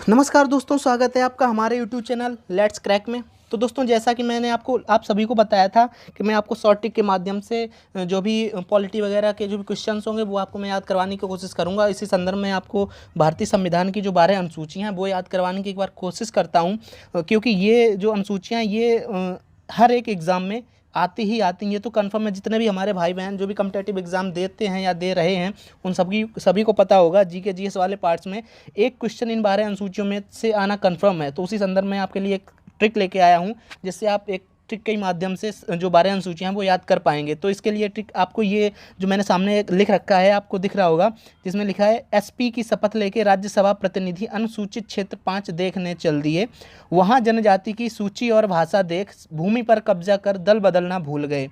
नमस्कार दोस्तों, स्वागत है आपका हमारे यूट्यूब चैनल लेट्स क्रैक में। तो दोस्तों, जैसा कि मैंने आप सभी को बताया था कि मैं आपको शॉर्ट ट्रिक के माध्यम से जो भी पॉलिटी वगैरह के जो भी क्वेश्चंस होंगे वो आपको मैं याद करवाने की कोशिश करूंगा। इसी संदर्भ में आपको भारतीय संविधान की जो 12 अनुसूचियाँ हैं वो याद करवाने की एक बार कोशिश करता हूँ, क्योंकि ये जो अनुसूचियाँ ये हर एक एग्ज़ाम में आती ही आती हैं। ये तो कन्फर्म है, जितने भी हमारे भाई बहन जो भी कॉम्पिटिटिव एग्ज़ाम देते हैं या दे रहे हैं उन सभी को पता होगा जीके जीएस वाले पार्ट्स में एक क्वेश्चन इन 12 अनुसूचियों में से आना कन्फर्म है। तो उसी संदर्भ में आपके लिए एक ट्रिक लेके आया हूँ, जिससे आप एक ट्रिक के माध्यम से जो 12 अनुसूचियाँ हैं वो याद कर पाएंगे। तो इसके लिए ट्रिक आपको ये जो मैंने सामने लिख रखा है आपको दिख रहा होगा, जिसमें लिखा है एसपी की शपथ लेके राज्यसभा प्रतिनिधि अनुसूचित क्षेत्र 5 देखने चल दिए, वहाँ जनजाति की सूची और भाषा देख भूमि पर कब्जा कर दल बदलना भूल गए,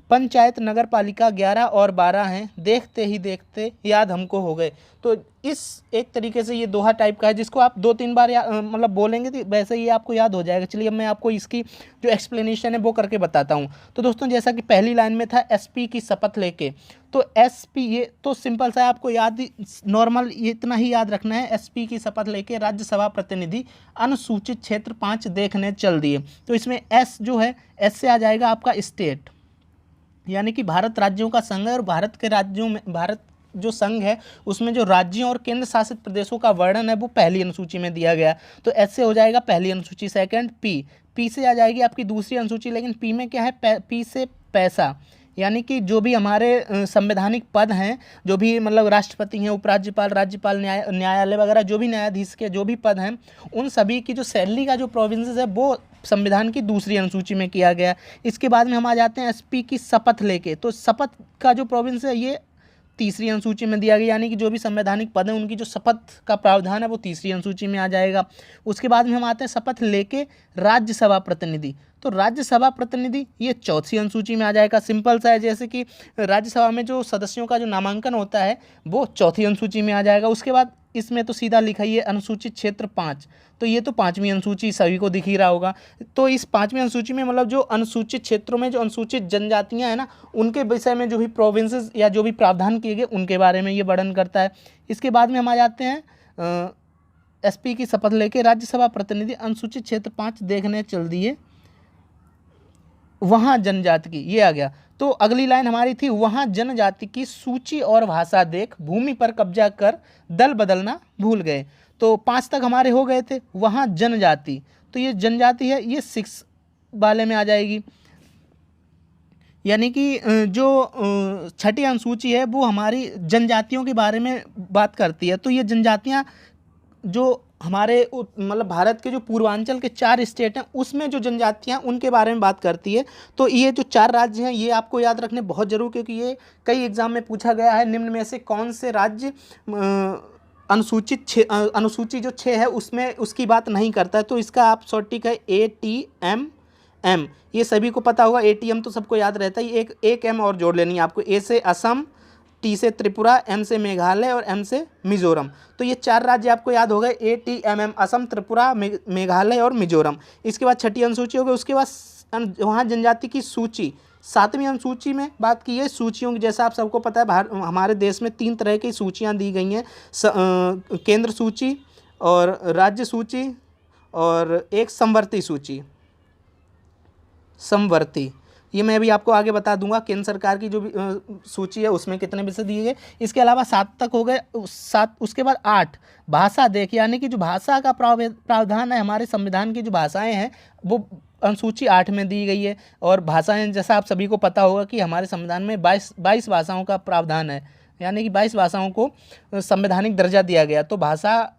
पंचायत नगर पालिका 11 और 12 हैं, देखते ही देखते याद हमको हो गए। तो इस एक तरीके से ये दोहा टाइप का है, जिसको आप 2-3 बार मतलब बोलेंगे तो वैसे ही आपको याद हो जाएगा। चलिए अब मैं आपको इसकी जो एक्सप्लेनेशन है वो करके बताता हूँ। तो दोस्तों, जैसा कि पहली लाइन में था एसपी की शपथ लेके, तो एसपी ये तो सिंपल सा है, आपको याद नॉर्मल इतना ही याद रखना है। एसपी की शपथ लेके राज्यसभा प्रतिनिधि अनुसूचित क्षेत्र 5 देखने चल दिए। तो इसमें एस जो है, एस से आ जाएगा आपका स्टेट, यानी कि भारत राज्यों का संघ है, और भारत के राज्यों में भारत जो संघ है उसमें जो राज्यों और केंद्र शासित प्रदेशों का वर्णन है वो पहली अनुसूची में दिया गया। तो ऐसे हो जाएगा पहली अनुसूची। सेकंड पी से आ जाएगी आपकी दूसरी अनुसूची, लेकिन पी में क्या है, पी से पैसा, यानी कि जो भी हमारे संवैधानिक पद हैं, जो भी मतलब राष्ट्रपति हैं, उपराज्यपाल, राज्यपाल, न्यायालय वगैरह जो भी न्यायाधीश के जो भी पद हैं, उन सभी की जो सैलरी का जो प्रोविंसेस है वो संविधान की दूसरी अनुसूची में किया गया। इसके बाद में हम आ जाते हैं एसपी की शपथ लेके, तो शपथ का जो प्रोविंस है ये तीसरी अनुसूची में दिया गया, यानी कि जो भी संवैधानिक पद हैं उनकी जो शपथ का प्रावधान है वो तीसरी अनुसूची में आ जाएगा। उसके बाद में हम आते हैं शपथ लेके राज्यसभा प्रतिनिधि, तो राज्यसभा प्रतिनिधि ये चौथी अनुसूची में आ जाएगा। सिंपल सा है, जैसे कि राज्यसभा में जो सदस्यों का जो नामांकन होता है वो चौथी अनुसूची में आ जाएगा। उसके बाद इसमें तो सीधा लिखा ही है अनुसूचित क्षेत्र 5, तो ये तो 5वीं अनुसूची सभी को दिख ही रहा होगा। तो इस 5वीं अनुसूची में मतलब जो अनुसूचित क्षेत्रों में जो अनुसूचित जनजातियां हैं ना, उनके विषय में जो भी प्रोविंसेस या जो भी प्रावधान किए गए उनके बारे में ये वर्णन करता है। इसके बाद में हम आ जाते हैं एसपी की शपथ लेके राज्यसभा प्रतिनिधि अनुसूचित क्षेत्र 5 देखने चल दिए, वहाँ जनजाति की, ये आ गया। तो अगली लाइन हमारी थी वहाँ जनजाति की सूची और भाषा देख भूमि पर कब्जा कर दल बदलना भूल गए। तो 5 तक हमारे हो गए थे। वहाँ जनजाति, तो ये जनजाति है, ये 6 वाले में आ जाएगी, यानी कि जो छठी अनुसूची है वो हमारी जनजातियों के बारे में बात करती है। तो ये जनजातियाँ जो हमारे मतलब भारत के जो पूर्वांचल के 4 स्टेट हैं उसमें जो जनजातियां उनके बारे में बात करती है। तो ये जो 4 राज्य हैं ये आपको याद रखने बहुत जरूर, क्योंकि ये कई एग्जाम में पूछा गया है। निम्न में से कौन से राज्य अनुसूची जो 6 है उसमें उसकी बात नहीं करता है। तो इसका आप सॉर्टिक है ATM, ये सभी को पता होगा। ATM तो सबको याद रहता है, एक M और जोड़ लेनी है आपको। A से असम, T से त्रिपुरा, M से मेघालय और M से मिजोरम। तो ये 4 राज्य आपको याद हो गए, ATMM, असम, त्रिपुरा, मेघालय और मिजोरम। इसके बाद छठी अनुसूची हो गई। उसके बाद वहाँ जनजाति की सूची 7वीं अनुसूची में बात की है सूचियों की। जैसा आप सबको पता है हमारे देश में 3 तरह की सूचियाँ दी गई हैं, केंद्र सूची और राज्य सूची और एक समवर्ती सूची। समवर्ती ये मैं भी आपको आगे बता दूंगा। केंद्र सरकार की जो भी सूची है उसमें कितने विषय दिए गए। इसके अलावा 7 तक हो गए। 7 उसके बाद 8 भाषा देख, यानी कि जो भाषा का प्रावधान है, हमारे संविधान की जो भाषाएं हैं वो अनुसूची 8 में दी गई है। और भाषाएं जैसा आप सभी को पता होगा कि हमारे संविधान में 22 भाषाओं का प्रावधान है, यानी कि 22 भाषाओं को संवैधानिक दर्जा दिया गया। तो भाषा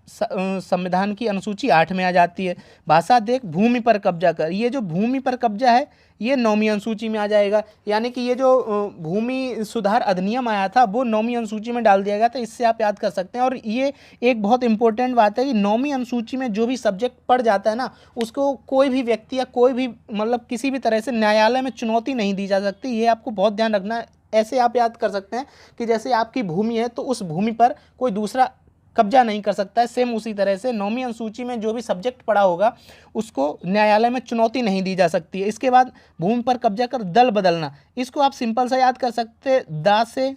संविधान की अनुसूची 8 में आ जाती है। भाषा देख भूमि पर कब्जा कर, ये जो भूमि पर कब्जा है ये 9वीं अनुसूची में आ जाएगा, यानी कि ये जो भूमि सुधार अधिनियम आया था वो 9वीं अनुसूची में डाल दिया गया था। इससे आप याद कर सकते हैं। और ये एक बहुत इंपॉर्टेंट बात है कि 9वीं अनुसूची में जो भी सब्जेक्ट पढ़ जाता है ना, उसको कोई भी व्यक्ति या कोई भी मतलब किसी भी तरह से न्यायालय में चुनौती नहीं दी जा सकती। ये आपको बहुत ध्यान रखना है। ऐसे आप याद कर सकते हैं कि जैसे आपकी भूमि है तो उस भूमि पर कोई दूसरा कब्जा नहीं कर सकता है। सेम उसी तरह से 9वीं अनुसूची में जो भी सब्जेक्ट पढ़ा होगा उसको न्यायालय में चुनौती नहीं दी जा सकती है। इसके बाद भूमि पर कब्जा कर दल बदलना, इसको आप सिंपल सा याद कर सकते हैं, दा से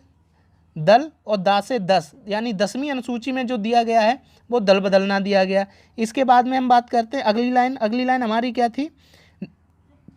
दल और दा से 10, यानी 10वीं अनुसूची में जो दिया गया है वो दल बदल ना दिया गया। इसके बाद में हम बात करते हैं अगली लाइन हमारी क्या थी,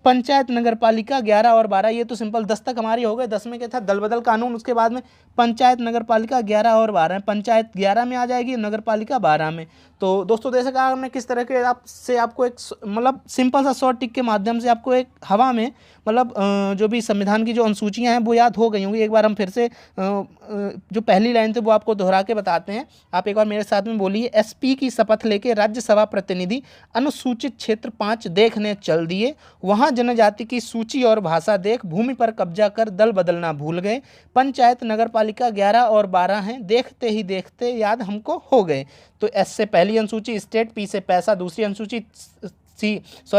पंचायत नगर पालिका 11 और 12, ये तो सिंपल 10 तक हमारी हो गए। 10 में क्या था, दल बदल कानून। उसके बाद में पंचायत नगर पालिका 11 और 12, पंचायत 11 में आ जाएगी, नगर पालिका 12 में। तो दोस्तों जैसे कहा हमने किस तरह के आपको एक मतलब सिंपल सा शॉर्ट टिक के माध्यम से आपको एक हवा में मतलब जो भी संविधान की जो अनुसूचियाँ हैं वो याद हो गई होंगी। एक बार हम फिर से जो पहली लाइन थे वो आपको दोहरा के बताते हैं। आप एक बार मेरे साथ में बोलिए, एसपी की शपथ लेके राज्यसभा प्रतिनिधि अनुसूचित क्षेत्र 5 देखने चल दिए, वहाँ जनजाति की सूची और भाषा देख भूमि पर कब्जा कर दल बदलना भूल गए। पंचायत नगर पालिका 11 और 12 हैं, देखते ही देखते याद हमको हो गए। तो एस से पहली अनुसूची स्टेट, पी से पैसा दूसरी अनुसूची,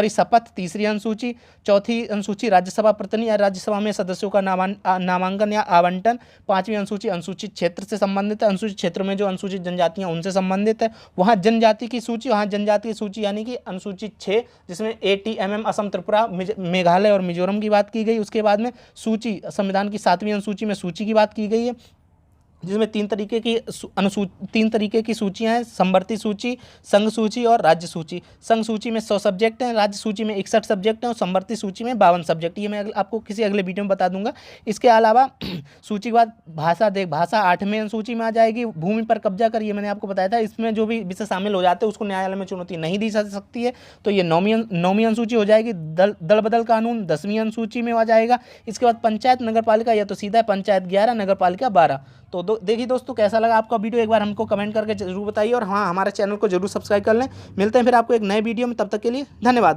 शपथ तीसरी अनुसूची, चौथी अनुसूची राज्यसभा प्रतिनिधि या राज्यसभा में सदस्यों का नामांकन या आवंटन, पांचवी अनुसूची अनुसूचित क्षेत्र से संबंधित है, अनुसूचित क्षेत्र में जो अनुसूचित जनजातियां उनसे संबंधित है। वहाँ जनजाति की सूची, वहाँ जनजाति की सूची यानी कि अनुसूचित 6 जिसमें ATMM असम, त्रिपुरा, मेघालय और मिजोरम की बात की गई। उसके बाद में सूची, संविधान की 7वीं अनुसूची में सूची की बात की गई है, जिसमें 3 तरीके की सूचियां हैं, समवर्ती सूची, संघ सूची और राज्य सूची। संघ सूची में 100 सब्जेक्ट हैं, राज्य सूची में 61 सब्जेक्ट हैं और समवर्ती सूची में 52 सब्जेक्ट। ये मैं आपको किसी अगले वीडियो में बता दूंगा। इसके अलावा सूची के बाद भाषा 8वें अनुसूची में आ जाएगी। भूमि पर कब्जा कर, ये मैंने आपको बताया था, इसमें जो भी विषय शामिल हो जाते हैं उसको न्यायालय में चुनौती नहीं दी जा सकती है, तो ये 9वीं अनुसूची हो जाएगी। दल बदल कानून 10वीं अनुसूची में आ जाएगा। इसके बाद पंचायत नगर पालिका, या तो सीधा है पंचायत 11 नगर पालिका 12। तो देखिए दोस्तों कैसा लगा आपका वीडियो, एक बार हमको कमेंट करके जरूर बताइए, और हाँ हमारे चैनल को जरूर सब्सक्राइब कर लें। मिलते हैं फिर आपको एक नए वीडियो में, तब तक के लिए धन्यवाद।